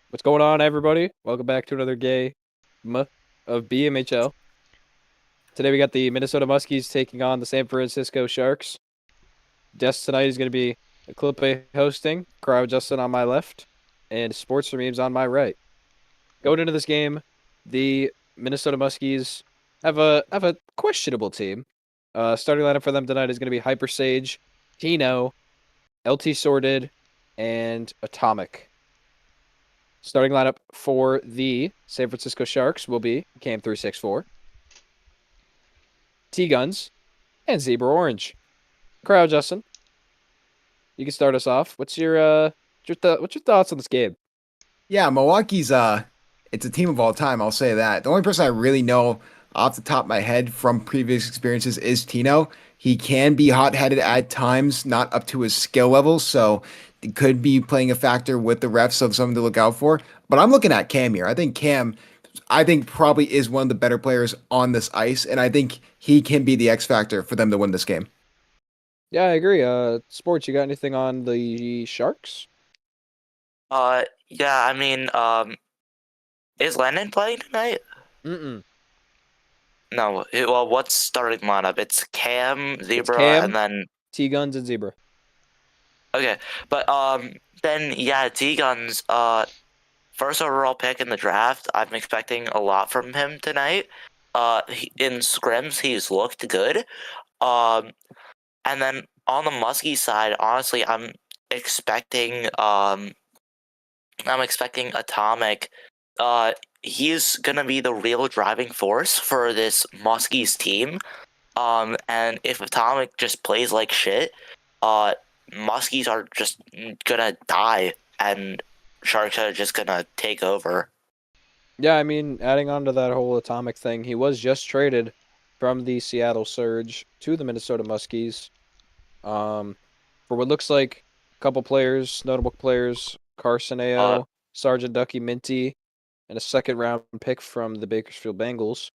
What's going on, everybody? Welcome back to another game of Bmhl. Today we got the Minnesota Muskies taking on the San Francisco Sharks. Guest tonight is going to be Eclipe hosting, Crowd Justin on my left, and Sports for Memes on my right. Going into this game, the Minnesota Muskies have a questionable team. Starting lineup for them tonight is going to be Hyper Sage, Tino, LT Sorted, and Atomic. Starting lineup for the San Francisco Sharks will be Cam 364, T Guns, and Zebra Orange. Crowd, Justin, you can start us off. What's your thoughts on this game? Yeah, Milwaukee's it's a team of all time, I'll say that. The only person I really know off the top of my head from previous experiences is Tino. He can be hot-headed at times, not up to his skill level, so it could be playing a factor with the refs of something to look out for. But I'm looking at Cam here. I think probably is one of the better players on this ice, and I think he can be the X factor for them to win this game. Yeah, I agree. Sports, you got anything on the Sharks? Yeah, is Lennon playing tonight? Mm-mm. No. Well, what's starting lineup? It's Cam, It's Zebra, and Cam, then T Guns, and Zebra. okay, but then yeah, D Guns. First overall pick in the draft. I'm expecting a lot from him tonight. In scrims, he's looked good. Um, and then on the Muskie side, honestly, expecting I'm expecting Atomic. He's gonna be the real driving force for this Muskies team. And if Atomic just plays like shit, uh, Muskies are just gonna die, and Sharks are just gonna take over. Yeah, I mean, adding on to that whole Atomic thing, he was just traded from the Seattle Surge to the Minnesota Muskies. For what looks like a couple players, notable players, Uh, Carson Sergeant Ducky Minty, and a second round pick from the Bakersfield Bengals.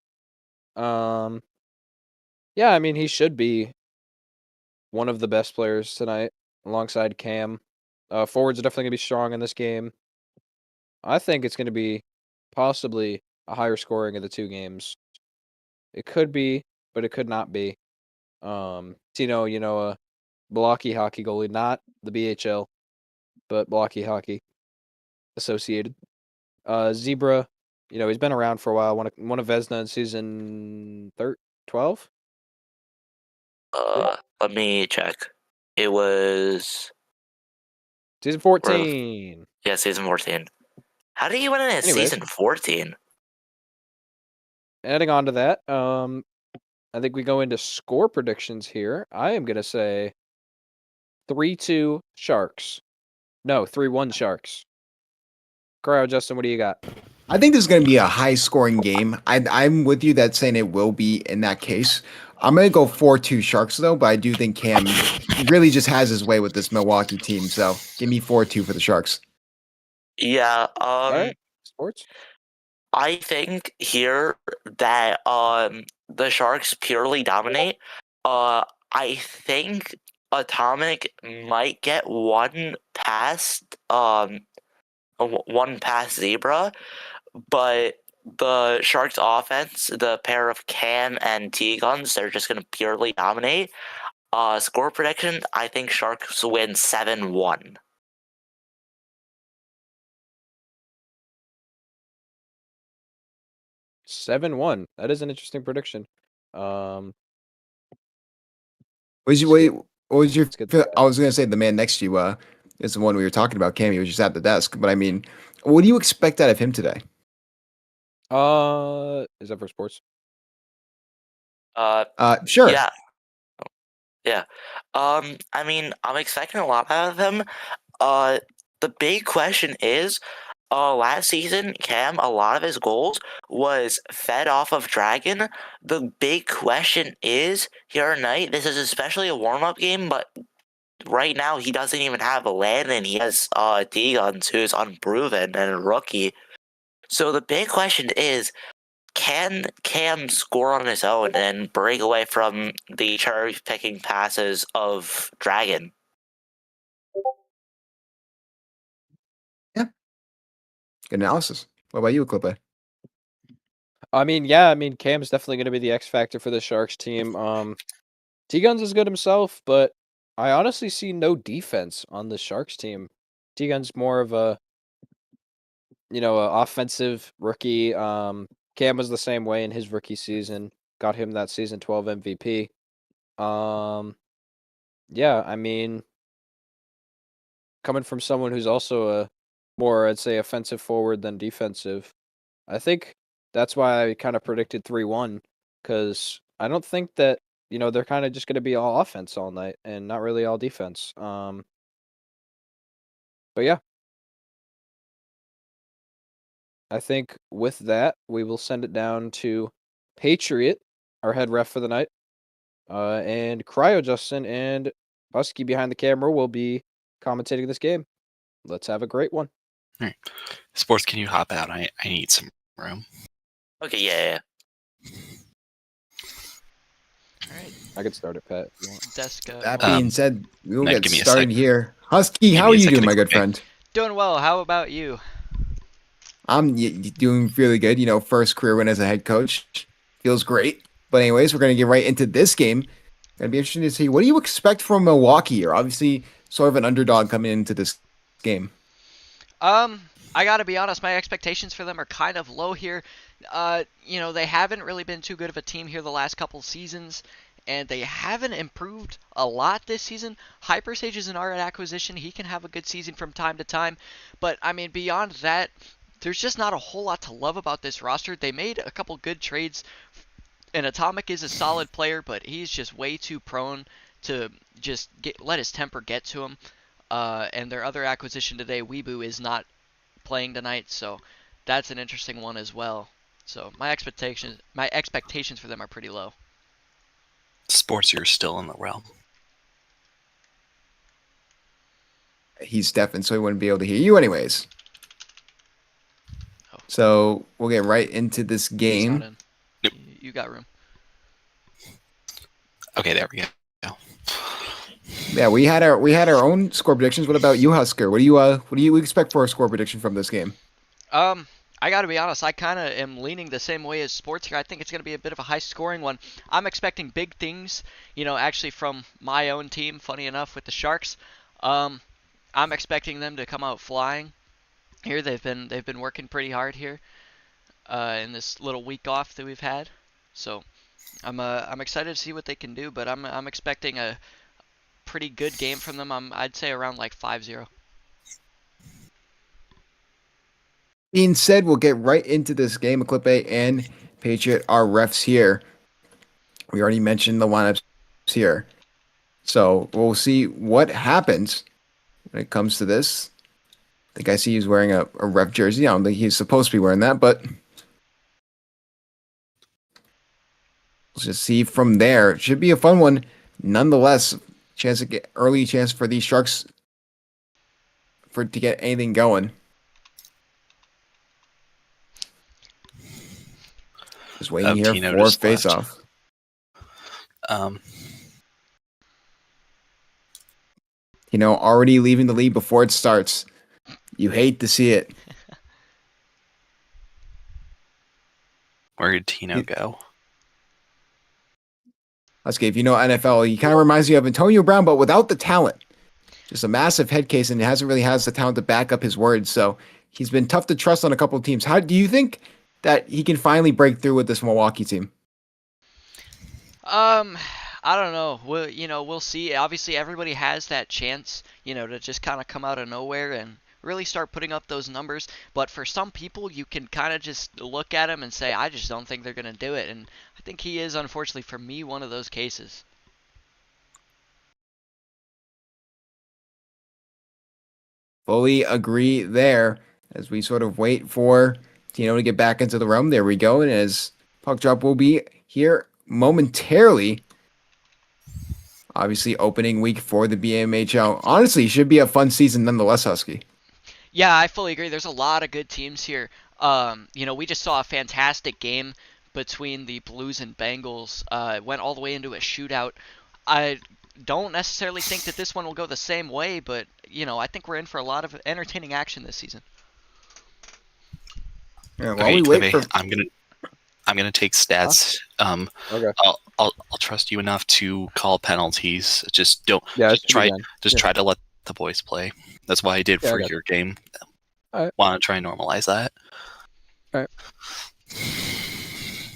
Um, yeah, I mean, he should be one of the best players tonight alongside Cam. Forwards are definitely going to be strong in this game. I think it's going to be possibly a higher scoring of the two games. It could be, but it could not be. Tino, a blocky hockey goalie, not the BHL, but blocky hockey associated. Zebra, he's been around for a while. One of Vesna in season 12. let me check. It was Season where the 14. yeah, season 14. How did he win it in Anyways, season 14? adding on to that, I think we go into score predictions here. I am gonna say 3-2 Sharks. No, 3-1 Sharks. Crowd, Justin, what do you got? I think this is going to be a high scoring game. I'm with you that saying it will be in that case. I'm going to go 4-2 Sharks though, but I do think Cam really just has his way with this Milwaukee team. So give me 4-2 for the Sharks. Yeah. All right, sports. I think here that the Sharks purely dominate. I think Atomic might get one past Zebra, but the Sharks offense, the pair of Cam and T Guns, they're just gonna purely dominate. Score prediction, I think Sharks win 7-1. 7-1. That is an interesting prediction. Um, Was you let's wait? get What was your? let's get I was going to say the man next to you is the one we were talking about. Cam, he was just at the desk. But I mean, what do you expect out of him today? is that for sports? Uh, Sure. yeah, yeah. I'm expecting a lot out of them. Uh, the big question is, last season, Cam, a lot of his goals was fed off of Dragon. The big question is here tonight. This is especially a warm up game, but right now he doesn't even have a Landon. He has D-Guns, who's unproven and a rookie. So the big question is, can Cam score on his own and break away from the cherry picking passes of Dragon? Yeah. Good analysis. What about you, Clippe? I mean, yeah, I mean, Cam's definitely going to be the X factor for the Sharks team. T-Guns is good himself, but I honestly see no defense on the Sharks team. T-Gun's more of a, a offensive rookie. Cam was the same way in his rookie season. Got him that season 12 MVP. Yeah, I mean, coming from someone who's also a more, I'd say, offensive forward than defensive, I think that's why I kind of predicted 3-1, because I don't think that, they're kind of just going to be all offense all night and not really all defense. But yeah, I think with that, we will send it down to Patriot, our head ref for the night, and Cryo Justin and Husky behind the camera will be commentating this game. Let's have a great one. All right. Sports, can you hop out? I need some room. Okay, yeah. All right, I could start it, Pat. If you want. Deska. That well, being said, we will Matt, get give me a started sec. here. Husky, Give how me are a you second doing, to my good click. friend? doing well. How about you? I'm doing really good. First career win as a head coach. Feels great. But anyways, we're going to get right into this game. Going to be interesting to see, what do you expect from Milwaukee? You're obviously sort of an underdog coming into this game. I gotta be honest, my expectations for them are kind of low here. They haven't really been too good of a team here the last couple seasons, and they haven't improved a lot this season. Hypersage is an art acquisition. He can have a good season from time to time, but I mean, beyond that, there's just not a whole lot to love about this roster. They made a couple good trades, and Atomic is a solid player, but he's just way too prone to just let his temper get to him. And their other acquisition today, Weebu, is not playing tonight, so that's an interesting one as well. So my expectations for them are pretty low. Sports, you're still in the realm. He's deafened, so he wouldn't be able to hear you anyways. Oh. So we'll get right into this He's not game. in. Nope. You got room. Okay, there we go. Yeah, we had our own score predictions. What about you, Husker? What do you expect for a score prediction from this game? I gotta be honest, I kind of am leaning the same way as Sports here. I think it's gonna be a bit of a high-scoring one. I'm expecting big things, actually from my own team. Funny enough, with the Sharks, I'm expecting them to come out flying. Here, they've been working pretty hard here, in this little week off that we've had. So, I'm excited to see what they can do. But I'm expecting a pretty good game from them. I'd say around like 5-0. Being said, we'll get right into this game. Eclipse and Patriot are refs here. We already mentioned the lineups here. So we'll see what happens when it comes to this. I think I see he's wearing a ref jersey. I don't think he's supposed to be wearing that, but let's just see from there. It should be a fun one. Nonetheless, early chance for these Sharks to get anything going. Just waiting here Tino for just face left. off. Already leaving the lead before it starts. You hate to see it. Where did Tino go? Husky, if you know NFL, he kind of reminds you of Antonio Brown, but without the talent. Just a massive head case, and he hasn't really has the talent to back up his words. So he's been tough to trust on a couple of teams. How do you think that he can finally break through with this Milwaukee team? I don't know. We'll see. Obviously, everybody has that chance, to just kind of come out of nowhere and really start putting up those numbers. But for some people, you can kind of just look at them and say, I just don't think they're going to do it. And I think he is, unfortunately, for me, one of those cases. Fully agree there as we sort of wait for Tino to get back into the room. There we go. And as puck drop will be here momentarily. Obviously, opening week for the Bmhl. Honestly, should be a fun season nonetheless, Husky. Yeah, I fully agree. There's a lot of good teams here. We just saw a fantastic game between the Blues and Bengals. It went all the way into a shootout. I don't necessarily think that this one will go the same way, but, I think we're in for a lot of entertaining action this season. Yeah, while Okay, we wait Clive, for I'm gonna take stats. Okay. I'll trust you enough to call penalties. Just don't. Yeah, it Just should be try. done. Just Yeah. try to let the boys play. That's what I did Yeah, I for got your game. Alright. Want to try and normalize that?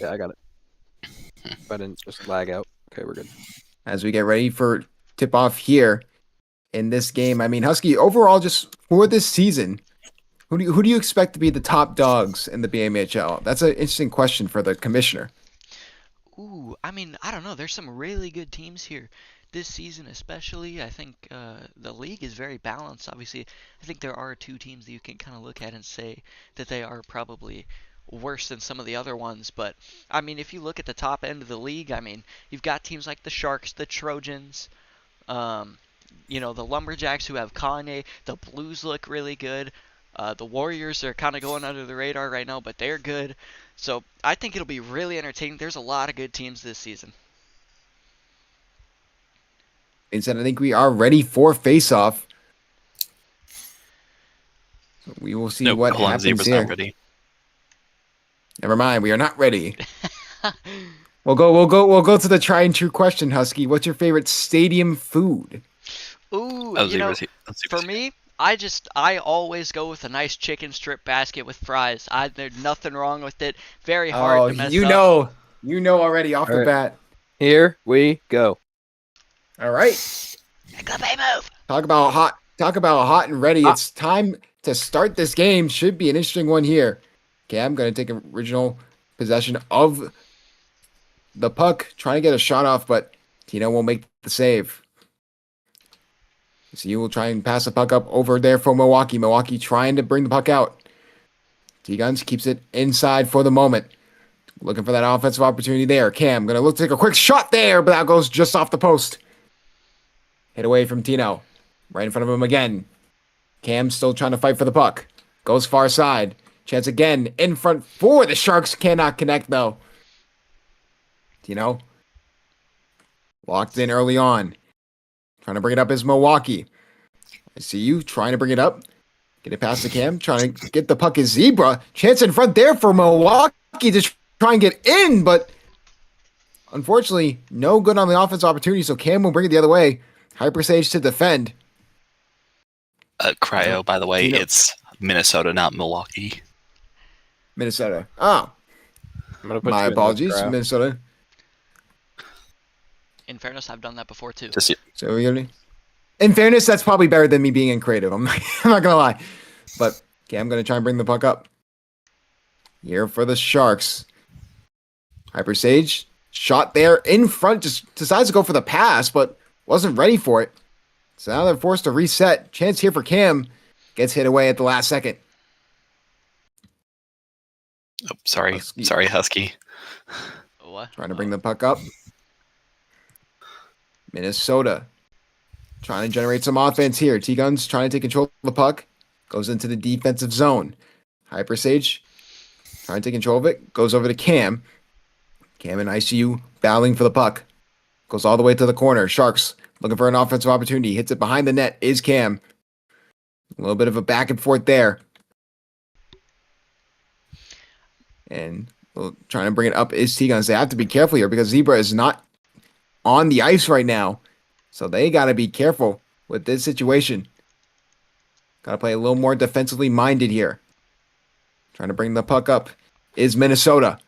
Yeah, I got it. If I didn't just lag out. Okay, we're good. as we get ready for tip off here in this game. I mean, Husky, overall, just for this season, who do you expect to be the top dogs in the BMHL? That's an interesting question for the commissioner. Ooh, I mean, I don't know. There's some really good teams here this season, especially. I think the league is very balanced. Obviously, I think there are two teams that you can kind of look at and say that they are probably worse than some of the other ones. But I mean, if you look at the top end of the league, I mean, you've got teams like the Sharks, the Trojans, um, the Lumberjacks who have Kanye. The Blues look really good. The Warriors are kind of going under the radar right now, but they're good. So I think it'll be really entertaining. There's a lot of good teams this season. Instead, I think we are ready for face-off. So we will see Nope. what Hold on, happens Zebra's here. not ready. Never mind, we are not ready. We'll go to the tried and true question, Husky. What's your favorite stadium food? Ooh, Oh, Zebra's here. Oh, for Zebra's here. me, I always go with a nice chicken strip basket with fries. There's nothing wrong with it. Very hard to mess up. You know already off the Alright. bat. Here we go. All right. Good play move. Talk about hot and ready. It's time to start this game. Should be an interesting one here. Okay, I'm gonna take original possession of the puck, trying to get a shot off, but Tino will make the save. So you will try and pass the puck up over there for Milwaukee. Milwaukee trying to bring the puck out. T-Guns keeps it inside for the moment. Looking for that offensive opportunity there. Cam gonna look to take a quick shot there, but that goes just off the post. Hit away from Tino. Right in front of him again. Cam still trying to fight for the puck. Goes far side. Chance again in front for the Sharks. Cannot connect though. Tino. Locked in early on. Trying to bring it up is Milwaukee. I see you trying to bring it up. Get it past the Cam. Trying to get the puck is Zebra. Chance in front there for Milwaukee to try and get in, but unfortunately, no good on the offense opportunity, so Cam will bring it the other way. Hyper Sage to defend. Cryo, by the way, Tino. it's Minnesota, not Milwaukee. Minnesota. Oh, I'm gonna put my you in the apologies. crowd. Minnesota. In fairness, I've done that before too. Just So we're gonna. In fairness, that's probably better than me being in creative. I'm not gonna lie. But okay, I'm gonna try and bring the puck up. Here for the Sharks. Hyper Sage. Shot there in front. Just decides to go for the pass, but wasn't ready for it. So now they're forced to reset. Chance here for Cam. Gets hit away at the last second. oh, sorry, Husky. sorry, Husky. What? Trying to bring the puck up. Minnesota. Trying to generate some offense here. T-Guns trying to take control of the puck. Goes into the defensive zone. Hyper Sage. Trying to take control of it. Goes over to Cam. Cam in ICU battling for the puck. Goes all the way to the corner. Sharks looking for an offensive opportunity. Hits it behind the net. Is Cam. A little bit of a back and forth there. And trying to bring it up is T-Guns. They have to be careful here because Zebra is not on the ice right now. So they got to be careful with this situation. Got to play a little more defensively minded here. Trying to bring the puck up is Minnesota.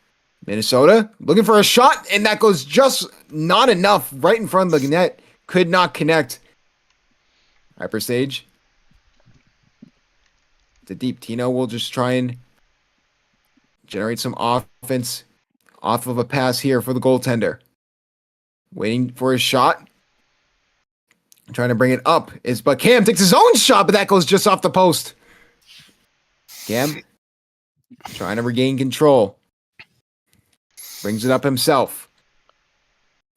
Minnesota looking for a shot, and that goes just not enough right in front of the net. Could not connect. Hyper Sage. The deep Tino will just try and generate some offense off of a pass here for the goaltender. Waiting for his shot. Trying to bring it up but Cam takes his own shot, but that goes just off the post. Cam trying to regain control. Brings it up himself.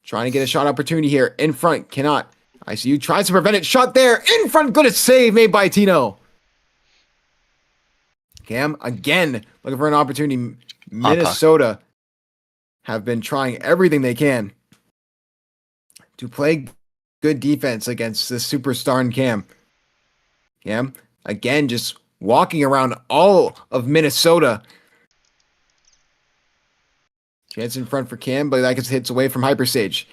Trying to get a shot opportunity here in front. Cannot. ICU tries to prevent it. Shot there in front. Good save made by Tino. Cam again looking for an opportunity. Minnesota have been trying everything they can to play good defense against this superstar in Cam. Cam again just walking around all of Minnesota. Chance in front for Cam, but that gets hits away from Hyper Sage.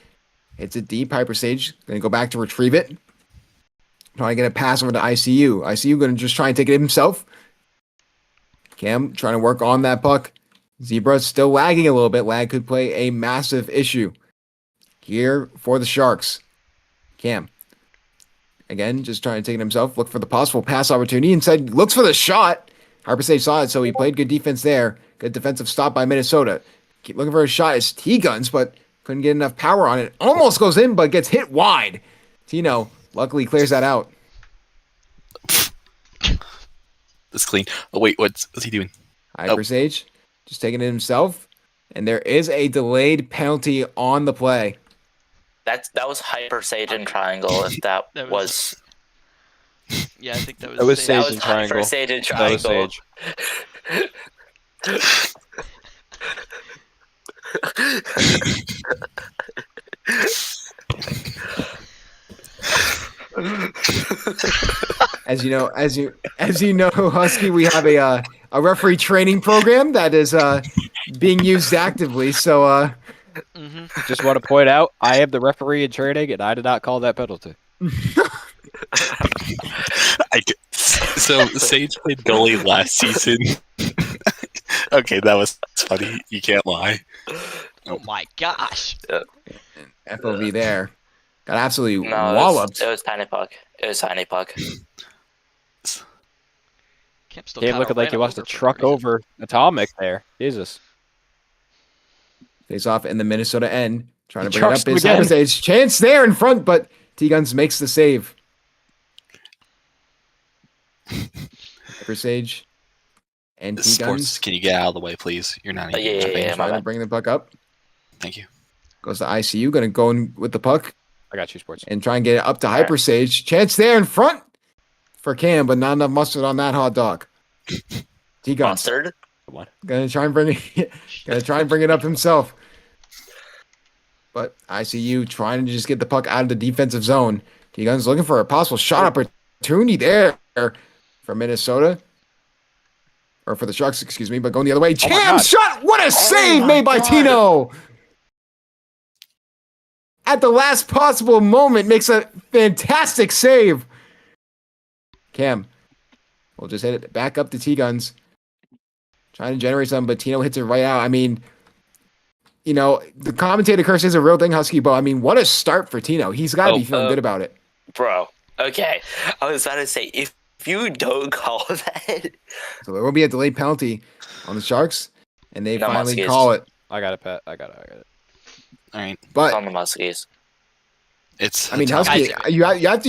Hits it deep. Hyper Sage going to go back to retrieve it. Trying to get a pass over to ICU. ICU going to just try and take it himself. Cam trying to work on that puck. Zebra still lagging a little bit. Lag could play a massive issue here for the Sharks. Cam. Again, just trying to take it himself. Look for the possible pass opportunity. Instead, looks for the shot. Harper Sage saw it, so he played good defense there. Good defensive stop by Minnesota. Keep looking for a shot. It's T-Guns, but couldn't get enough power on it. Almost goes in, but gets hit wide. Tino luckily clears that out. That's clean. Oh wait, what's he doing? Hyper Sage just taking it himself. And there is a delayed penalty on the play. That was Hyper Sage in triangle. If that was. Yeah, I think that was. That was Sage. Sage in triangle. Hyper Sage in That was triangle. As you know, Husky, we have a referee training program that is being used actively. So Just want to point out, I am the referee in training, and I did not call that penalty. So Sage played goalie last season. Okay, that was funny. You can't lie. Oh my gosh. FOV there got absolutely No, walloped. it was tiny puck. It was tiny puck. Kemp still Game kinda looking like ran he wants to over for no truck reason. over Atomic there. Jesus. Face off in the Minnesota end. Trying to He bring it trucks up him his again. stage. Chance there in front, but T-Guns makes the save. Hyper Sage and Sports, T-Guns can you get out of the way, please? You're not even Yeah, jumping. yeah, my trying to bad. bring the puck up. Thank you. Goes to ICU. Going to go in with the puck I got you, Sports. and try and get it up to Hyper Sage. Chance there in front for Cam, but not enough mustard on that hot dog. T-Guns Mustard. gonna try and bring it up himself. But ICU trying to just get the puck out of the defensive zone. T-Guns looking for a possible shot opportunity there for Minnesota. Or for the Sharks, excuse me, but going the other way. my Chance God. shot! What a save my made by God. Tino! At the last possible moment, makes a fantastic save. Cam will just hit it back up to T-Guns. Trying to generate something, but Tino hits it right out. I mean, you know, the commentator curse is a real thing, Husky, but I mean, what a start for Tino. He's got to be feeling good about it. Bro. Okay. I was about to say, if you don't call that. So there will be a delayed penalty on the Sharks, and they No finally Muskies. call it. I got it, Pat. I got it. All right. But On the Muskies. It's. I mean, Atomic. Husky,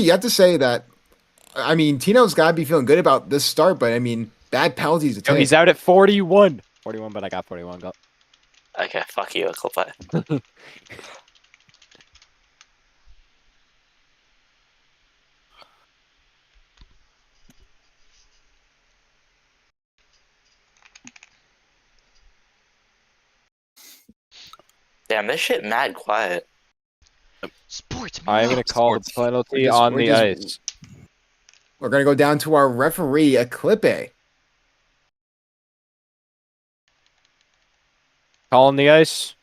you have to say that. I mean, Tino's got to be feeling good about this start, but I mean, bad penalties to No, take. he's out at 41. 41, but I got 41. Go. Okay, fuck you, Clipper. Damn, this shit mad quiet. Sports. I am man. going to call the Sports. penalty We're on the just- ice. We're going to go down to our referee, Eclipe. Call on the ice.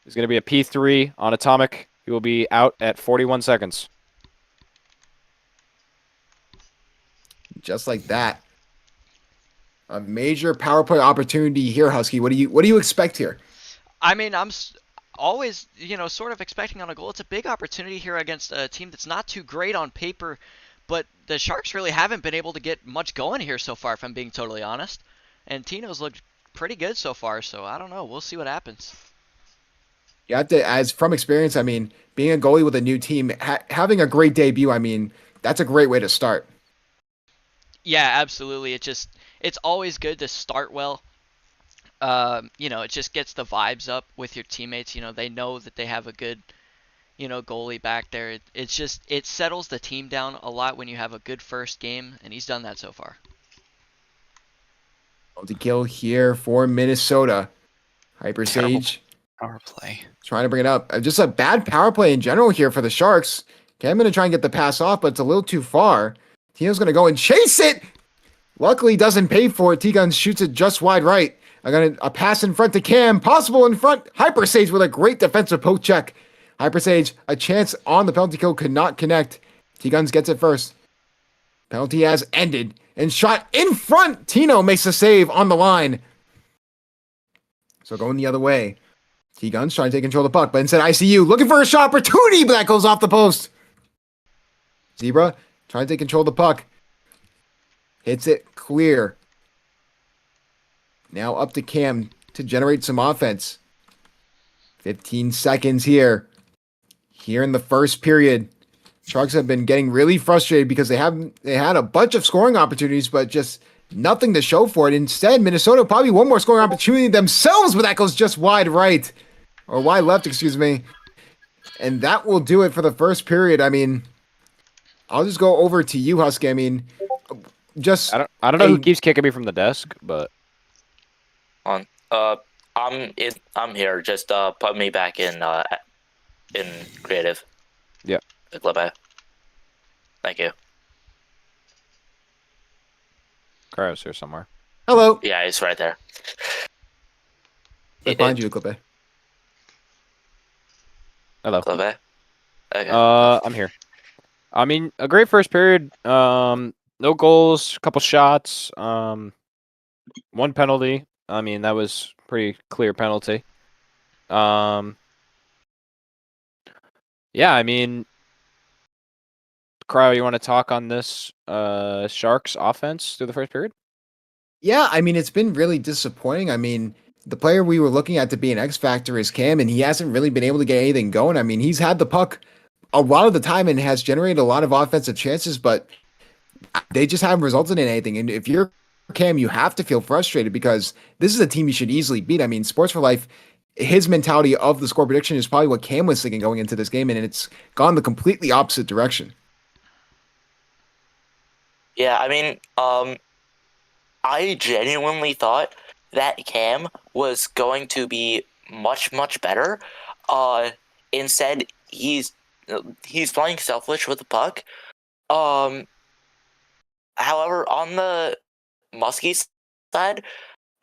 There's going to be a P3 on Atomic. He will be out at 41 seconds. Just like that. A major power play opportunity here, Husky. What do you expect here? I mean, I'm always, sort of expecting on a goal. It's a big opportunity here against a team that's not too great on paper, but the Sharks really haven't been able to get much going here so far, if I'm being totally honest. And Tino's looked pretty good so far, so I don't know. We'll see what happens. You have to, as from experience, I mean, being a goalie with a new team, having a great debut, I mean, that's a great way to start. Yeah, absolutely. It's always good to start well. It just gets the vibes up with your teammates. They know that they have a good, goalie back there. It settles the team down a lot when you have a good first game, and he's done that so far. To kill here for Minnesota. Hyper Terrible. Sage Power play. trying to bring it up. Just a bad power play in general here for the Sharks. Okay, I'm going to try and get the pass off, but it's a little too far. Tino's going to go and chase it. Luckily, doesn't pay for it. T-Guns shoots it just wide right. I got a pass in front to Cam. Possible in front. Hyper Sage with a great defensive poke check. Hyper Sage, a chance on the penalty kill, could not connect. T-Guns gets it first. Penalty has ended. And shot in front. Tino makes a save on the line. So going the other way. T-Guns trying to take control of the puck, but instead ICU looking for a shot opportunity, but that goes off the post. Zebra trying to take control of the puck. Hits it clear. Now up to Cam to generate some offense. 15 seconds here. Here in the first period. Sharks have been getting really frustrated because they had a bunch of scoring opportunities, but just nothing to show for it. Instead, Minnesota probably one more scoring opportunity themselves, but that goes just wide right. Or wide left, excuse me. And that will do it for the first period. I mean, I'll just go over to you, Husky. I mean, just I don't know who keeps kicking me from the desk, but I'm here. Just put me back in creative. Yeah. Thank you. Cryo's here somewhere. Hello. Yeah, it's right there. I find you, Clippe. Hello. Okay. I'm here. I mean, a great first period. No goals, a couple shots, one penalty. I mean, that was pretty clear penalty. Yeah, I mean, Cryo, you want to talk on this Sharks offense through the first period? Yeah, I mean, it's been really disappointing. I mean, the player we were looking at to be an X factor is Cam, and he hasn't really been able to get anything going. I mean, he's had the puck a lot of the time and has generated a lot of offensive chances, but they just haven't resulted in anything. And if you're Cam, you have to feel frustrated because this is a team you should easily beat. I mean, Sports for Life, his mentality of the score prediction is probably what Cam was thinking going into this game, and it's gone the completely opposite direction. Yeah, I mean, I genuinely thought that Cam was going to be much, much better. Instead, he's playing selfish with the puck. However, on the Muskies side,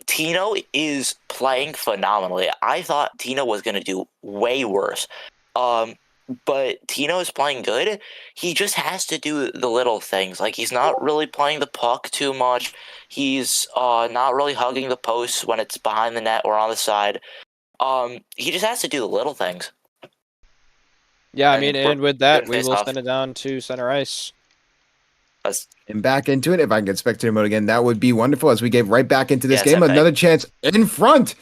Tino is playing phenomenally. I thought Tino was going to do way worse. But Tino is playing good. He just has to do the little things. Like, he's not really playing the puck too much. He's not really hugging the posts when it's behind the net or on the side. He just has to do the little things. Yeah, I mean, and with that, we will off. send it down to center ice. And back into it. If I can get spectator mode again, that would be wonderful as we get right back into this Yeah, game. Another chance in front.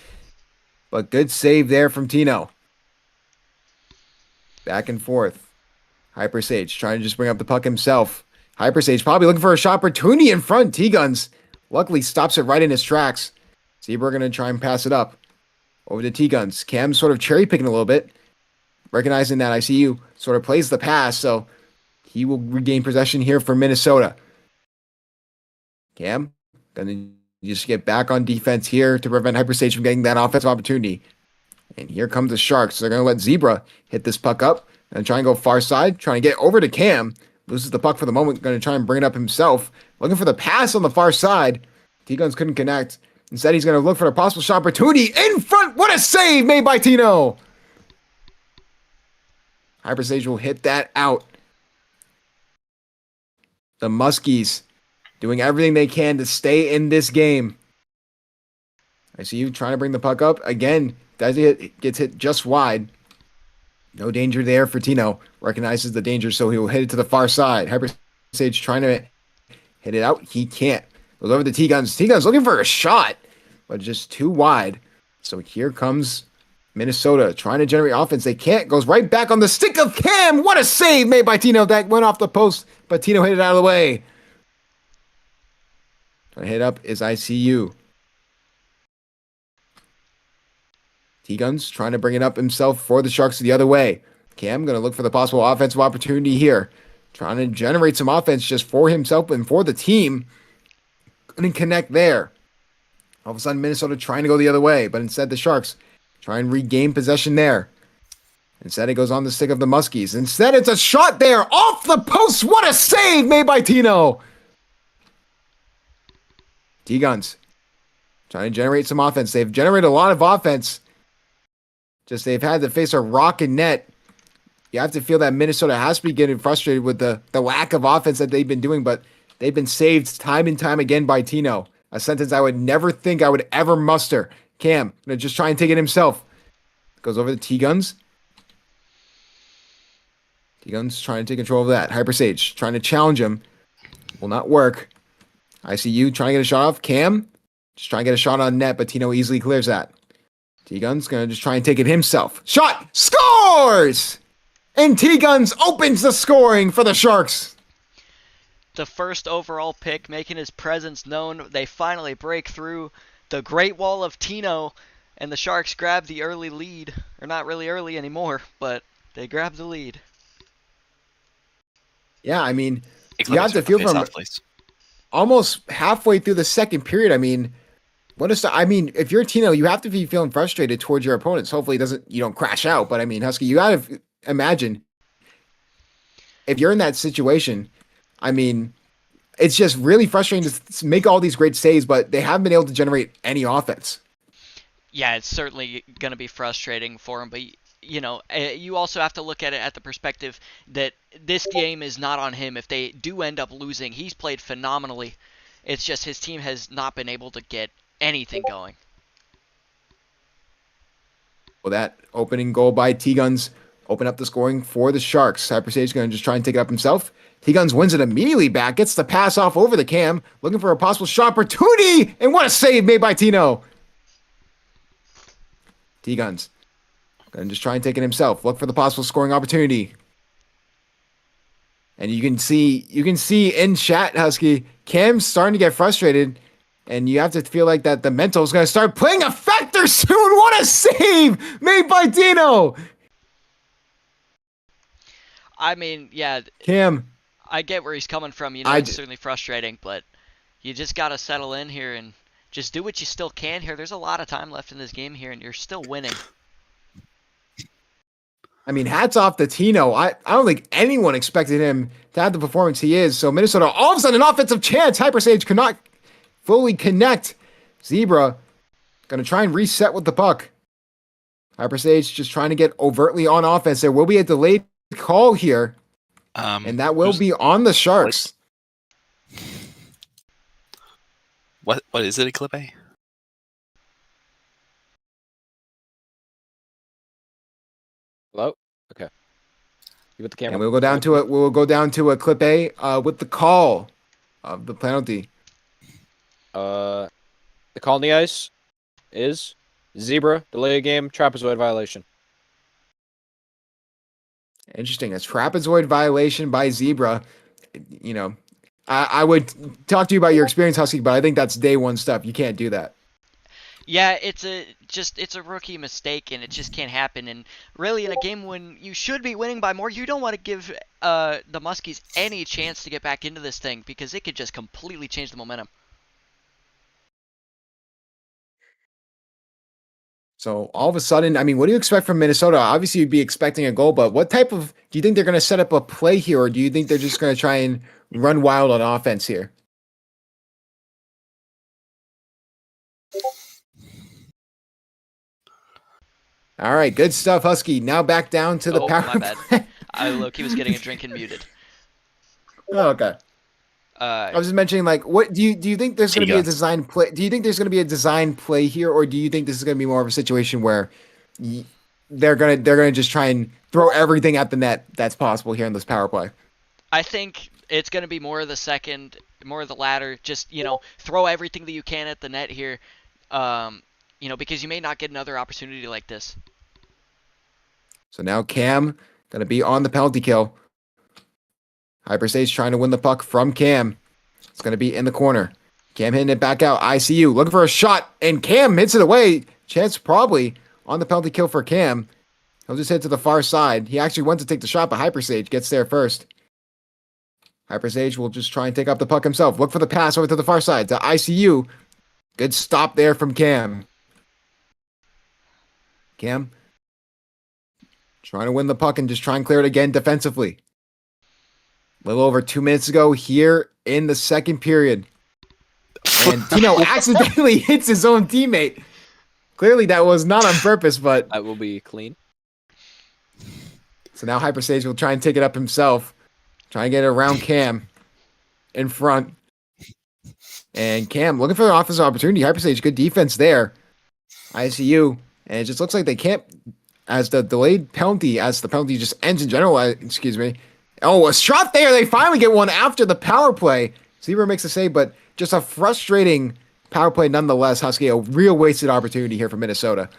But good save there from Tino. Back and forth. Hyper Sage trying to just bring up the puck himself. Hyper Sage probably looking for a shot opportunity in front. T-Guns luckily stops it right in his tracks. Zebra going to try and pass it up. Over to T-Guns. Cam sort of cherry picking a little bit. Recognizing that ICU sort of plays the pass, so he will regain possession here for Minnesota. Cam going to just get back on defense here to prevent Hyper Sage from getting that offensive opportunity. And here comes the Sharks. They're going to let Zebra hit this puck up and try and go far side, trying to get over to Cam. Loses the puck for the moment, going to try and bring it up himself. Looking for the pass on the far side. T-Guns couldn't connect. Instead, he's going to look for a possible shot opportunity in front. What a save made by Tino! Hyper Sage will hit that out. The Muskies doing everything they can to stay in this game. I see you trying to bring the puck up. Again, gets hit just wide. No danger there for Tino. Recognizes the danger, so he will hit it to the far side. Hyper Sage trying to hit it out. He can't. Goes over to T-Guns. T-Guns looking for a shot, but just too wide. So here comes Minnesota trying to generate offense. They can't. Goes right back on the stick of Cam. What a save made by Tino. That went off the post, but Tino hit it out of the way. Trying to hit up is ICU. T-Guns trying to bring it up himself for the Sharks the other way. Cam going to look for the possible offensive opportunity here. Trying to generate some offense just for himself and for the team. Couldn't connect there. All of a sudden, Minnesota trying to go the other way, but instead the Sharks try and regain possession there. Instead, it goes on the stick of the Muskies. Instead, it's a shot there off the post. What a save made by Tino. T-Guns trying to generate some offense. They've generated a lot of offense. Just they've had to face a rocket net. You have to feel that Minnesota has to be getting frustrated with the lack of offense that they've been doing, but they've been saved time and time again by Tino. A sentence I would never think I would ever muster. Cam, gonna just try and take it himself. Goes over the T-Guns. T-Guns trying to take control of that. Hyper Sage trying to challenge him. Will not work. ICU trying to get a shot off. Cam just trying to get a shot on net, but Tino easily clears that. T-Guns gonna just try and take it himself. Shot! Scores! And T-Guns opens the scoring for the Sharks. The first overall pick making his presence known. They finally break through the Great Wall of Tino, and the Sharks grab the early lead. Or not really early anymore, but they grab the lead. Yeah, I mean, you have to feel from please. almost halfway through the second period. I mean, if you're Tino, you have to be feeling frustrated towards your opponents. Hopefully you don't crash out. But I mean, Husky, you got to imagine if you're in that situation, I mean, it's just really frustrating to make all these great saves, but they haven't been able to generate any offense. Yeah, it's certainly going to be frustrating for him, but you also have to look at it at the perspective that this game is not on him. If they do end up losing, he's played phenomenally. It's just his team has not been able to get anything going. Well, that opening goal by T-Guns open up the scoring for the Sharks. Hyper Sage is going to just try and take it up himself. T-Guns wins it immediately back, gets the pass off over the Cam, looking for a possible shot opportunity, and what a save made by Tino. T-Guns going to just try and take it himself. Look for the possible scoring opportunity. And you can see in chat, Husky, Cam's starting to get frustrated, and you have to feel like that the mental is going to start playing a factor soon. What a save made by Tino. I mean, yeah, Cam, I get where he's coming from. It's certainly frustrating, but you just got to settle in here and just do what you still can here. There's a lot of time left in this game here, and you're still winning. I mean, hats off to Tino. I don't think anyone expected him to have the performance he is. So Minnesota, all of a sudden, an offensive chance. Hyper Sage cannot fully connect. Zebra going to try and reset with the puck. Hyper Sage just trying to get overtly on offense. There will be a delayed call here, and that will be on the Sharks. What is it, Eclipse? Hello? Okay. You with the camera? And we'll go down to a clip A with the call of the penalty. The call on the ice is Zebra, delay a game, trapezoid violation. Interesting. A trapezoid violation by Zebra. I would talk to you about your experience, Husky, but I think that's day one stuff. You can't do that. Yeah, it's a rookie mistake, and it just can't happen. And really, in a game when you should be winning by more, you don't want to give the Muskies any chance to get back into this thing, because it could just completely change the momentum. So all of a sudden, I mean, what do you expect from Minnesota? Obviously, you'd be expecting a goal, but what type of, do you think they're going to set up a play here, or do you think they're just going to try and run wild on offense here? All right, good stuff, Husky. Now back down to the power. My bad. He was getting a drink and muted. Oh, okay. I was just mentioning, like, what do you think there's going to be a design play? Do you think there's going to be a design play here, or do you think this is going to be more of a situation where they're gonna just try and throw everything at the net that's possible here in this power play? I think it's going to be more of the latter. Just throw everything that you can at the net here. Because you may not get another opportunity like this. So now Cam going to be on the penalty kill. Hyper Sage trying to win the puck from Cam. It's going to be in the corner. Cam hitting it back out. ICU looking for a shot, and Cam hits it away. Chance probably on the penalty kill for Cam. He'll just hit to the far side. He actually went to take the shot, but Hyper Sage gets there first. Hyper Sage will just try and take up the puck himself. Look for the pass over to the far side to ICU. Good stop there from Cam. Cam trying to win the puck and just try and clear it again defensively. A little over 2 minutes ago here in the second period. And Tino accidentally hits his own teammate. Clearly that was not on purpose, but That will be clean. so now Hyperstage will try and take it up himself. Try and get it around Cam in front. And Cam looking for an offensive opportunity. Hyperstage, good defense there. ICU. And it just looks like they can't, as the delayed penalty, as the penalty just ends in general, excuse me. Oh, a shot there. They finally get one after the power play. Zebra makes a save, but just a frustrating power play nonetheless. Husky, a real wasted opportunity here for Minnesota.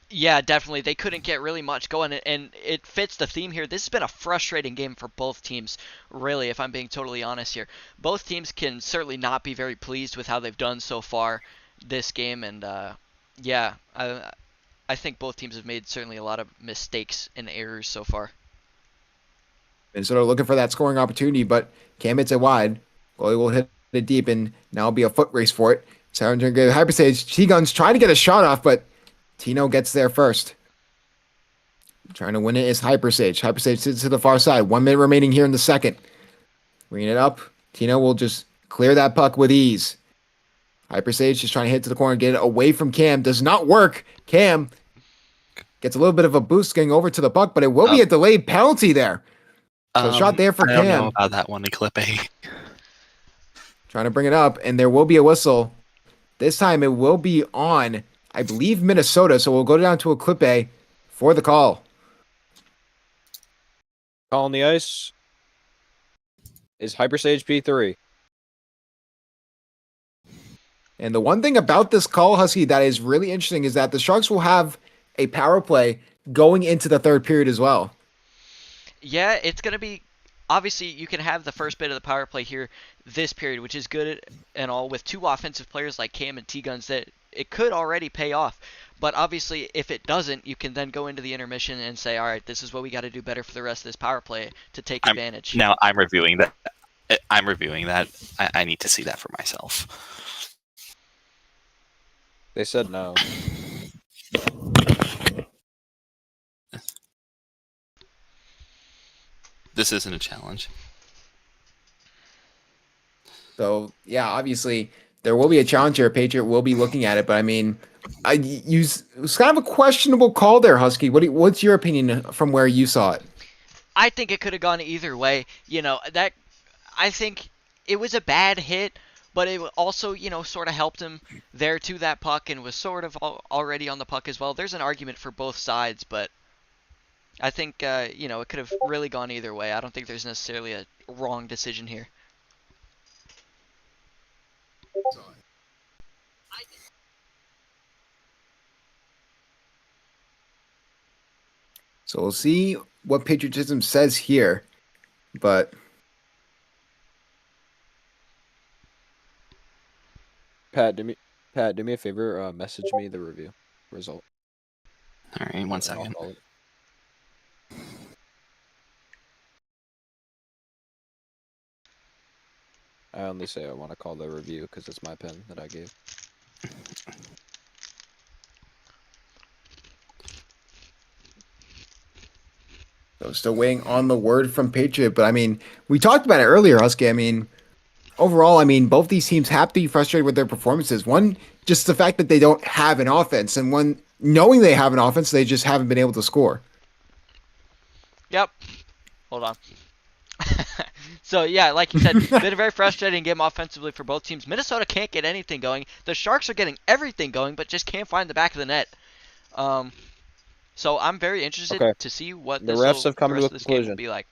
Yeah, definitely. They couldn't get really much going, and it fits the theme here. This has been a frustrating game for both teams, really, if I'm being totally honest here. Both teams can certainly not be very pleased with how they've done so far this game, and yeah, I think both teams have made certainly a lot of mistakes and errors so far. Minnesota looking for that scoring opportunity, but Cam hits it wide. Goalie will hit it deep, and now it'll be a foot race for it. Siren turn good. Hyperstage. T-Guns trying to get a shot off, but Tino gets there first. Trying to win it is Hyperstage. Hyperstage sits to the far side. 1 minute remaining here in the second. Bringing it up. Tino will just clear that puck with ease. Hyperstage just trying to hit to the corner, get it away from Cam. Does not work. Cam gets a little bit of a boost getting over to the puck, but it will be a delayed penalty there. So shot there for I don't Cam. know about that one, Eclipse. Trying to bring it up, and there will be a whistle. This time it will be on, I believe, Minnesota, so we'll go down to Eclipse for the call. Call on the ice is Hyperstage P3. And the one thing about this call, Husky, that is really interesting is that the Sharks will have a power play going into the third period as well. Yeah, it's going to be... Obviously, you can have the first bit of the power play here this period, which is good and all, with two offensive players like Cam and T-Guns, that it could already pay off. But obviously, if it doesn't, you can then go into the intermission and say, all right, this is what we got to do better for the rest of this power play to take advantage. Now I'm reviewing that. I need to see that for myself. They said no. This isn't a challenge. So, yeah, obviously, there will be a challenge here. Patriot will be looking at it, but I mean, it was kind of a questionable call there, Husky. What's your opinion from where you saw it? I think it could have gone either way. You know, that I think it was a bad hit, but it also, you know, sort of helped him there to that puck and was sort of already on the puck as well. There's an argument for both sides, but I think, you know, it could have really gone either way. I don't think there's necessarily a wrong decision here. So we'll see what patriotism says here, but Pat, do me a favor. Message me the review result. All right, 1 I'll second. call it. I only say I want to call the review because it's my pen that I gave. so still waiting on the word from Patriot. But I mean, we talked about it earlier, Husky. I mean, overall, I mean, both these teams have to be frustrated with their performances. One, just the fact that they don't have an offense, and one, knowing they have an offense, they just haven't been able to score. Yep. Hold on. So, yeah, like you said, been a very frustrating game offensively for both teams. Minnesota can't get anything going. The Sharks are getting everything going, but just can't find the back of the net. So I'm very interested to see what The refs have come the to rest a of this game will conclusion. be like.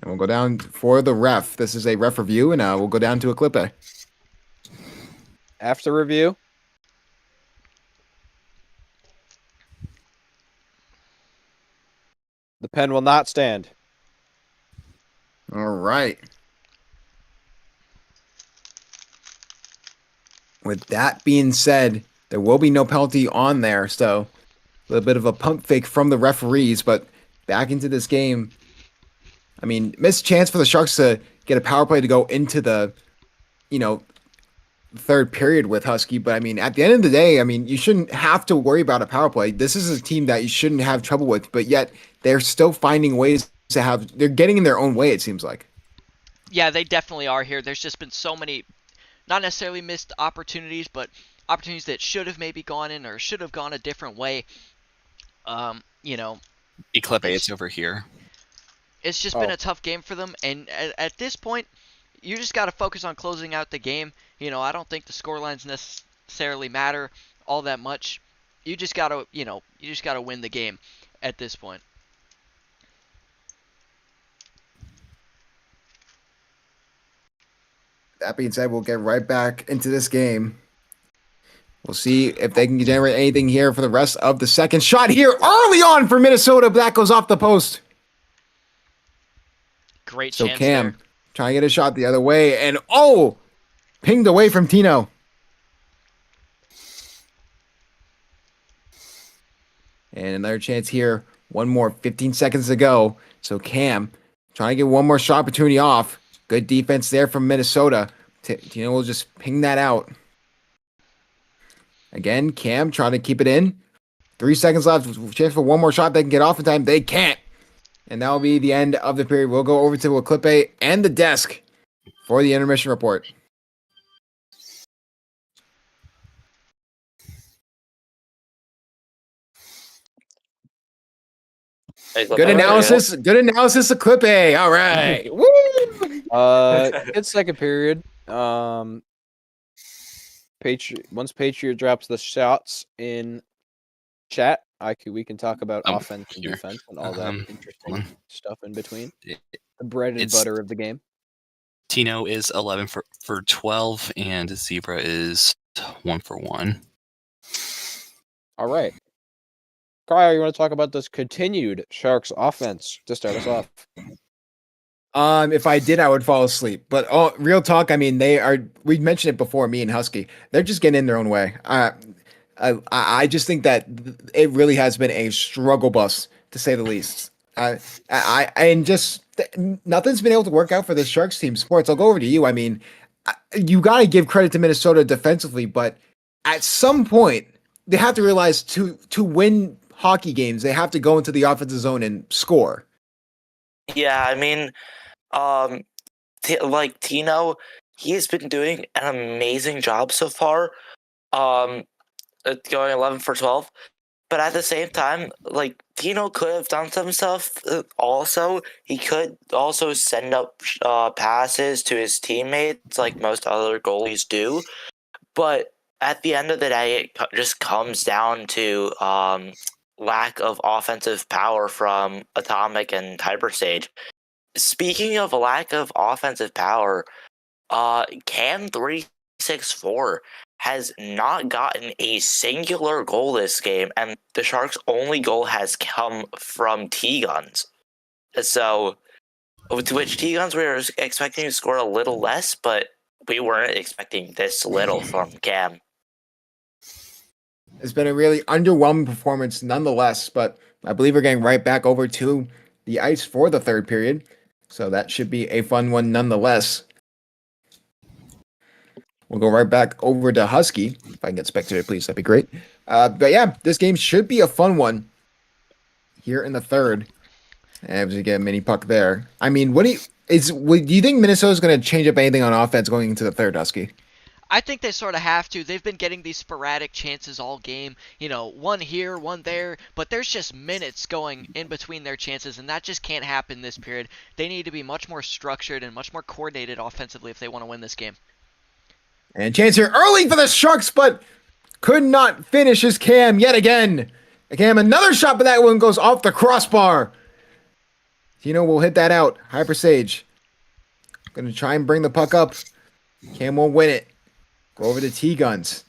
And we'll go down for the ref. This is a ref review, and we'll go down to Eclipse. After review, the pen will not stand. All right. With that being said, there will be no penalty on there, so a little bit of a pump fake from the referees, but back into this game. I mean, missed chance for the Sharks to get a power play to go into the, you know, third period with Husky, but I mean, at the end of the day, I mean, you shouldn't have to worry about a power play. This is a team that you shouldn't have trouble with, but yet they're still finding ways to have, they're getting in their own way, it seems like. Yeah, they definitely are here. There's just been so many not necessarily missed opportunities, but opportunities that should have maybe gone in or should have gone a different way. You know, Eclipse, it's it's over here. it's just been Oh. a tough game for them, and at this point, you just got to focus on closing out the game. I don't think the scorelines necessarily matter all that much. You just gotta, win the game at this point. That being said, we'll get right back into this game. We'll see if they can generate anything here for the rest of the second shot here early on for Minnesota. But that goes off the post. Great So chance Cam there. trying to get a shot the other way. And pinged away from Tino. And another chance here. One more, 15 seconds to go. So Cam trying to get one more shot opportunity off. Good defense there from Minnesota. Tino will just ping that out. Again, Cam trying to keep it in. 3 seconds left. Chance for one more shot. They can get off in time. They can't. And that will be the end of the period. We'll go over to Eclipse and the desk for the intermission report. Good analysis. Good analysis, Eclipse. All right. Woo! Good second period. Once Patriot drops the shots in chat, we can talk about offense and here. defense and all that interesting stuff in between. It- The bread and it's- butter of the game. Tino is 11 for 12, and Zebra is 1 for 1. All right. Kyle, you want to talk about this continued Sharks offense to start us off? If I did, I would fall asleep. But real talk, I mean, we mentioned it before, me and Husky. They're just getting in their own way. I just think that it really has been a struggle bus, to say the least. Nothing's been able to work out for the Sharks team. Sports, I'll go over to you. I mean, you got to give credit to Minnesota defensively, but at some point, they have to realize to win hockey games, they have to go into the offensive zone and score. Yeah, I mean, Tino, he's been doing an amazing job so far. Going 11 for 12. But at the same time, Tino could have done some stuff also. He could also send up passes to his teammates like most other goalies do. But at the end of the day, it just comes down to lack of offensive power from Atomic and Hyperstage. Speaking of a lack of offensive power, Cam 364 has not gotten a singular goal this game, and the Sharks' only goal has come from T-Guns. So, to which T-Guns we were expecting to score a little less, but we weren't expecting this little from Cam. It's been a really underwhelming performance nonetheless, but I believe we're getting right back over to the ice for the third period. So that should be a fun one nonetheless. We'll go right back over to Husky. If I can get spectator, please, that'd be great. But yeah, this game should be a fun one here in the third. And we get a mini puck there. I mean, do you think Minnesota's going to change up anything on offense going into the third, Husky? I think they sort of have to. They've been getting these sporadic chances all game. One here, one there, but there's just minutes going in between their chances, and that just can't happen this period. They need to be much more structured and much more coordinated offensively if they want to win this game. And chance here early for the Sharks, but could not finish his Cam yet again. Cam, another shot, but that one goes off the crossbar. Tino will hit that out. Hyper Sage. Gonna try and bring the puck up. Cam won't win it. Go over to T-Guns.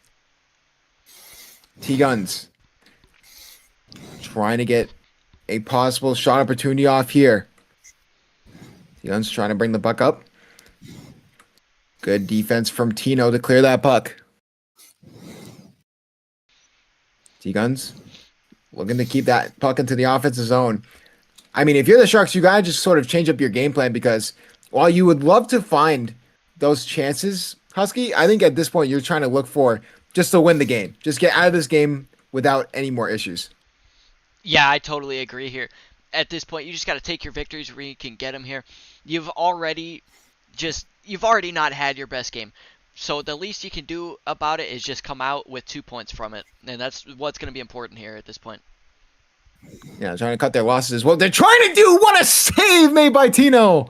T-Guns. Trying to get a possible shot opportunity off here. T-Guns trying to bring the puck up. Good defense from Tino to clear that puck. T-Guns looking to keep that puck into the offensive zone. I mean, if you're the Sharks, you gotta just sort of change up your game plan, because while you would love to find those chances, Husky, I think at this point you're trying to look for just to win the game. Just get out of this game without any more issues. Yeah, I totally agree here. At this point, you just got to take your victories where you can get them here. You've already not had your best game. So the least you can do about it is just come out with 2 points from it, and that's what's going to be important here at this point. Yeah, trying to cut their losses as well. They're trying to do what a save made by Tino.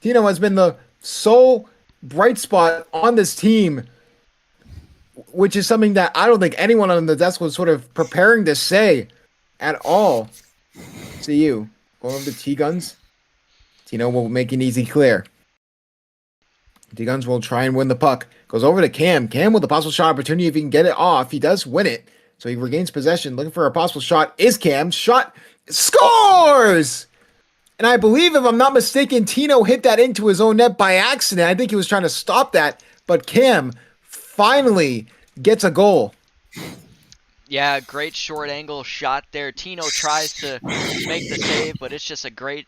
Tino has been the sole bright spot on this team, which is something that I don't think anyone on the desk was sort of preparing to say at all. See you. Going over to T-Guns. Tino will make an easy clear. T-Guns will try and win the puck. Goes over to Cam. Cam with a possible shot opportunity if he can get it off. He does win it. So he regains possession. Looking for a possible shot is Cam. Shot. Scores! And I believe, if I'm not mistaken, Tino hit that into his own net by accident. I think he was trying to stop that. But Cam finally gets a goal. Yeah, great short angle shot there. Tino tries to make the save, but it's just a great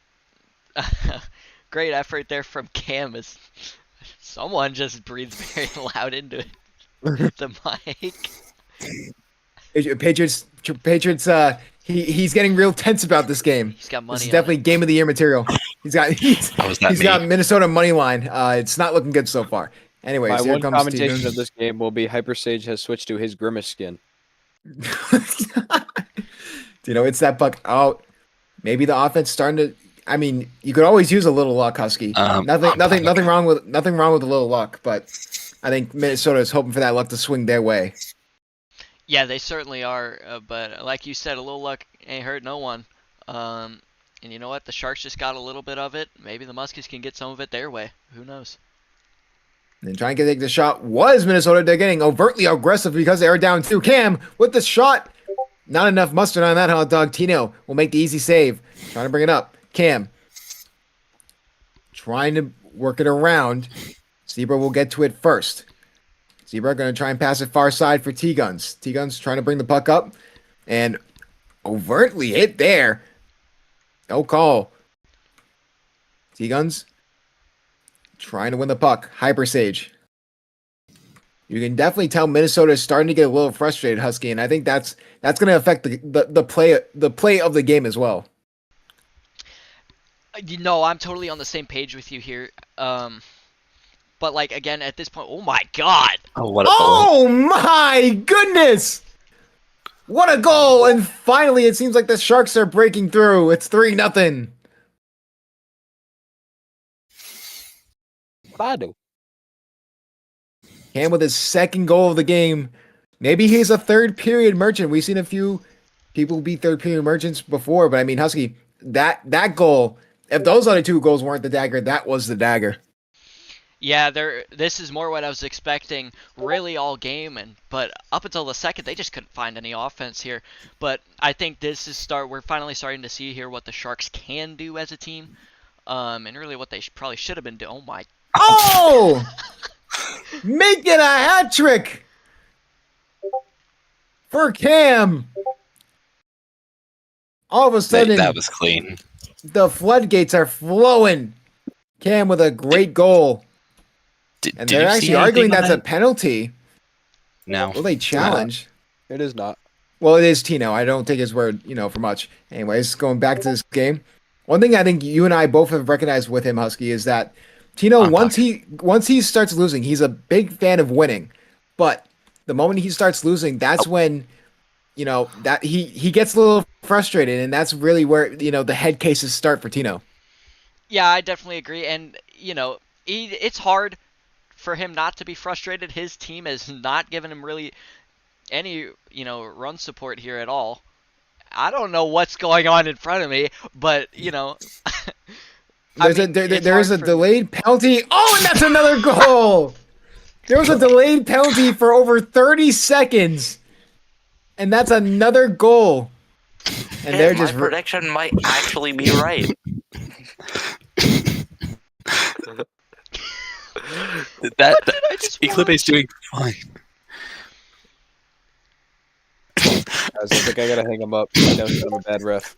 great effort there from Cam. As someone just breathes very loud into the mic. Patriots, he's getting real tense about this game. He's got money This is on definitely it. game of the year material. He's got Minnesota money line. It's not looking good so far. Anyways, My here one comes commentation Steven. of this game will be Hyper Sage has switched to his Grimace skin. It's that puck out. Maybe the offense starting to. I mean, you could always use a little luck, Husky. Nothing wrong with a little luck, but I think Minnesota is hoping for that luck to swing their way. Yeah, they certainly are. But like you said, a little luck ain't hurt no one. And you know what? The Sharks just got a little bit of it. Maybe the Muskies can get some of it their way. Who knows? And trying to take the shot was Minnesota. They're getting overtly aggressive because they are down 2. Cam with the shot. Not enough mustard on that hot dog. Tino will make the easy save. Trying to bring it up. Cam trying to work it around. Zebra will get to it first. Zebra going to try and pass it far side for T-Guns. T-Guns trying to bring the puck up. And overtly hit there. No call. T-Guns trying to win the puck. Hyper Sage. You can definitely tell Minnesota is starting to get a little frustrated, Husky, and I think that's going to affect the play of the game as well. I'm totally on the same page with you here. But like again, at this point, oh my god! Oh, what a goal. Oh my goodness! What a goal! And finally, it seems like the Sharks are breaking through. It's 3-0. Badu. Cam with his second goal of the game. Maybe he's a third period merchant. We've seen a few people be third period merchants before, but I mean, Husky, that goal, if those other 2 goals weren't the dagger, that was the dagger. Yeah, this is more what I was expecting really all game, but up until the second, they just couldn't find any offense here. But I think we're finally starting to see here what the Sharks can do as a team, and really what they probably should have been doing. Oh my! Oh, make it a hat trick for Cam. All of a sudden, That was clean. the floodgates are flowing. Cam with a great goal. And they're actually arguing that's a penalty. No. Will they challenge? It is not. Well, it is Tino. I don't take his word, for much. Anyways, going back to this game. One thing I think you and I both have recognized with him, Husky, is that Tino, once he starts losing, he's a big fan of winning. But the moment he starts losing, that's when, that he gets a little frustrated, and that's really where, the head cases start for Tino. Yeah, I definitely agree, and it's hard for him not to be frustrated. His team has not given him really any, run support here at all. I don't know what's going on in front of me, but there is a delayed penalty. Oh, and that's another goal. There was a delayed penalty for over 30 seconds, and that's another goal. And they're just my prediction might actually be right. that Eclipse is doing fine. I think I gotta hang him up. I know I'm a bad ref.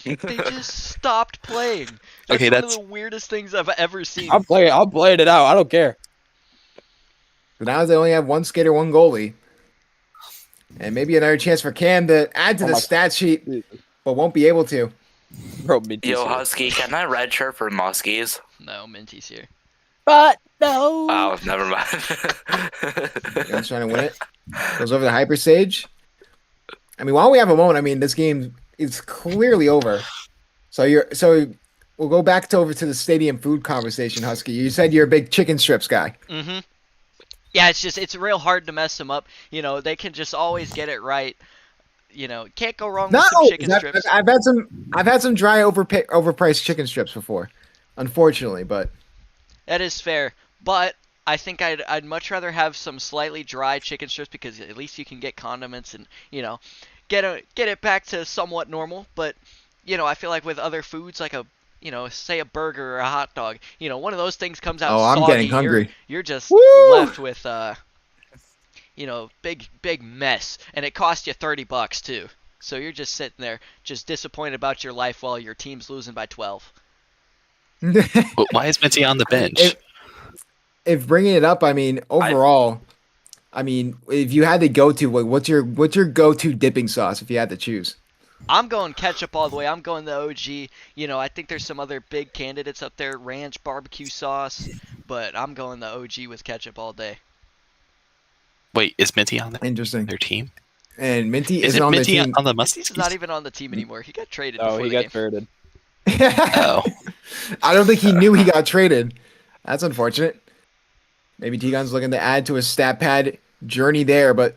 They just stopped playing. Okay, one of the weirdest things I've ever seen. I'm playing it out. I don't care. Now they only have 1 skater, 1 goalie. And maybe another chance for Cam to add to the stat sheet, but won't be able to. Bro, Yo, Husky, can I redshirt for Muskies? No, Minty's here. But no. Oh, never mind. T-Gun's trying to win it. Goes over the hyper stage. I mean, while we have a moment, I mean, this game is clearly over. So we'll go back to over to the stadium food conversation, Husky. You said you're a big chicken strips guy. Mm-hmm. Yeah, it's real hard to mess them up. You know, they can just always get it right. You know, can't go wrong with Not some always. chicken strips. I've had some dry overpriced chicken strips before, unfortunately. But That is fair, but I think I'd much rather have some slightly dry chicken strips because at least you can get condiments and get it back to somewhat normal. But I feel like with other foods like say a burger or a hot dog, one of those things comes out I'm soggy. getting hungry. You're just Woo! left with big mess, and it costs you $30 too. So you're just sitting there, just disappointed about your life while your team's losing by 12. But why is Minty on the bench? If bringing it up, I mean, overall, if you had to go to, what's your go-to dipping sauce if you had to choose? I'm going ketchup all the way. I'm going the OG. I think there's some other big candidates up there, ranch, barbecue sauce, but I'm going the OG with ketchup all day. Wait, is Minty on Interesting. their team? And Minty Is isn't it on the Minty team. on the Muskies? He's not even on the team anymore. He got traded Oh, before he the got game. traded. Oh, I don't think he knew he got traded. That's unfortunate. Maybe T-Gun's looking to add to his stat pad journey there, but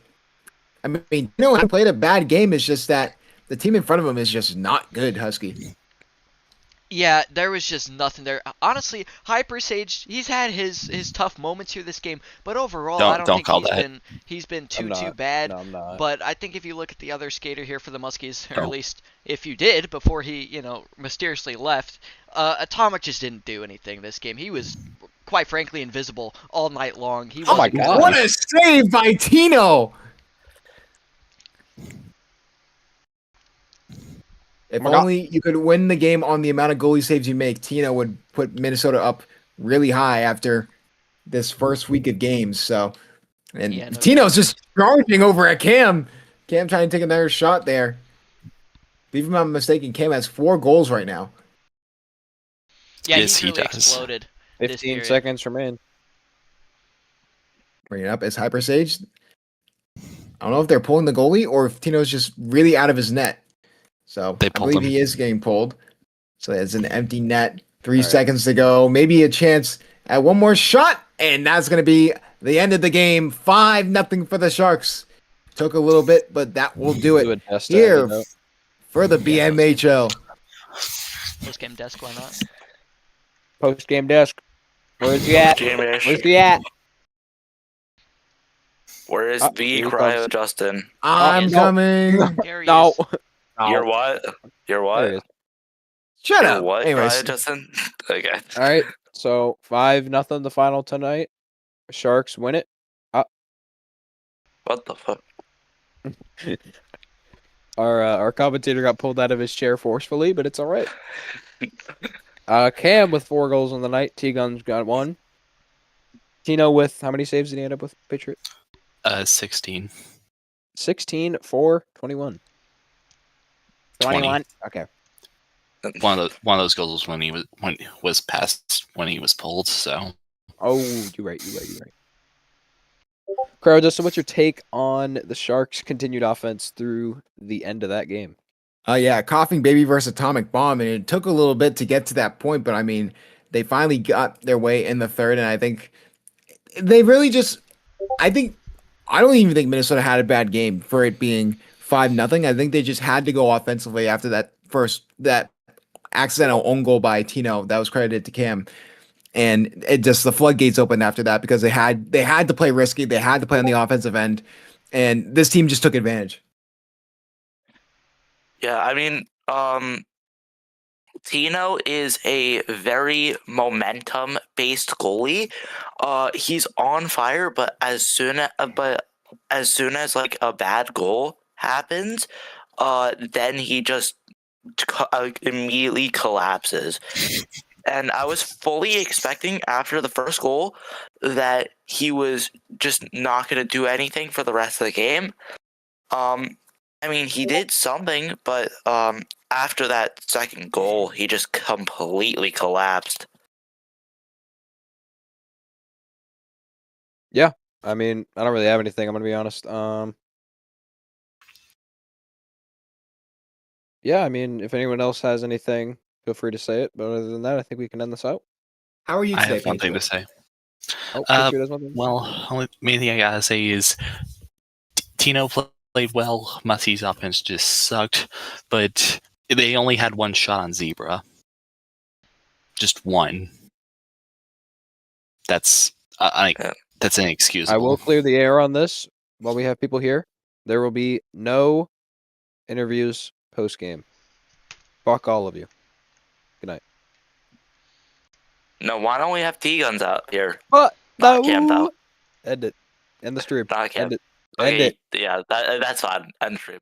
I mean, he played a bad game. It's just that the team in front of him is just not good, Husky. Yeah, there was just nothing there. Honestly, Hyper Sage, he's had his tough moments here this game, but overall, I don't think he's been too bad. No, I'm not. But I think if you look at the other skater here for the Muskies, or at least if you did before he mysteriously left, Atomic just didn't do anything this game. He was quite frankly invisible all night long. He Oh my wasn't God. What a save by Tino! If only you could win the game on the amount of goalie saves you make, Tino would put Minnesota up really high after this first week of games. So, and Tino's just charging over at Cam. Cam trying to take another shot there. If I'm not mistaken, Cam has 4 goals right now. Yeah, yes, he's really exploded. 15 seconds remain. Bring it up as Hyper Sage. I don't know if they're pulling the goalie or if Tino's just really out of his net. So I believe he is getting pulled. So it's an empty net. 3 seconds to go. Maybe a chance at one more shot. And that's going to be the end of the game. 5-0 for the Sharks. Took a little bit, but that will do it here for the BMHL. Post-game desk, why not? Post-game desk. Where's he at? Where's he at? Where is the Cryo Justin? I'm coming. No. You're what? You're what? Shut up. What? Anyways. Cryo Justin? Okay. All right. So 5-0 the final tonight. Sharks win it. What the fuck? Our commentator got pulled out of his chair forcefully, but it's all right. Cam with 4 goals on the night. T-Gun's got 1. Tino with how many saves did he end up with, Patriot? 16. 16 for 21. 21. Okay. One of those goals was when he was past when he was pulled. So. Oh, you're right. Cryo, Justin, what's your take on the Sharks' continued offense through the end of that game? Yeah, coughing baby versus atomic bomb, and it took a little bit to get to that point, but I mean, they finally got their way in the third, and I think they really just. I don't even think Minnesota had a bad game for it being 5-0. I think they just had to go offensively after that accidental own goal by Tino that was credited to Cam. And it just the floodgates opened after that because they had to play risky, they had to play on the offensive end, and this team just took advantage. Yeah, I mean, Tino is a very momentum-based goalie. He's on fire, but as soon as like a bad goal happens, then he just immediately collapses. And I was fully expecting after the first goal that he was just not going to do anything for the rest of the game. I mean, he did something, but after that second goal, he just completely collapsed. I mean, I don't really have anything. I'm gonna be honest. Yeah, I mean, if anyone else has anything, feel free to say it. But other than that, I think we can end this out. How are you I today, have one thing to Patriot? say. Oh, Uh, Patriot has one thing. Well, only main thing I gotta say is Tino played well. Mussey's offense just sucked, but they only had one shot on Zebra. Just one. That's Yeah. that's I inexcusable. will clear the air on this while we have people here. There will be no interviews post game. Fuck all of you. Good night. No, why don't we have T-Guns out here? But Not Cam, though. End it. End the stream. Not Cam. End it. End Okay, it. yeah, that's fine. End stream.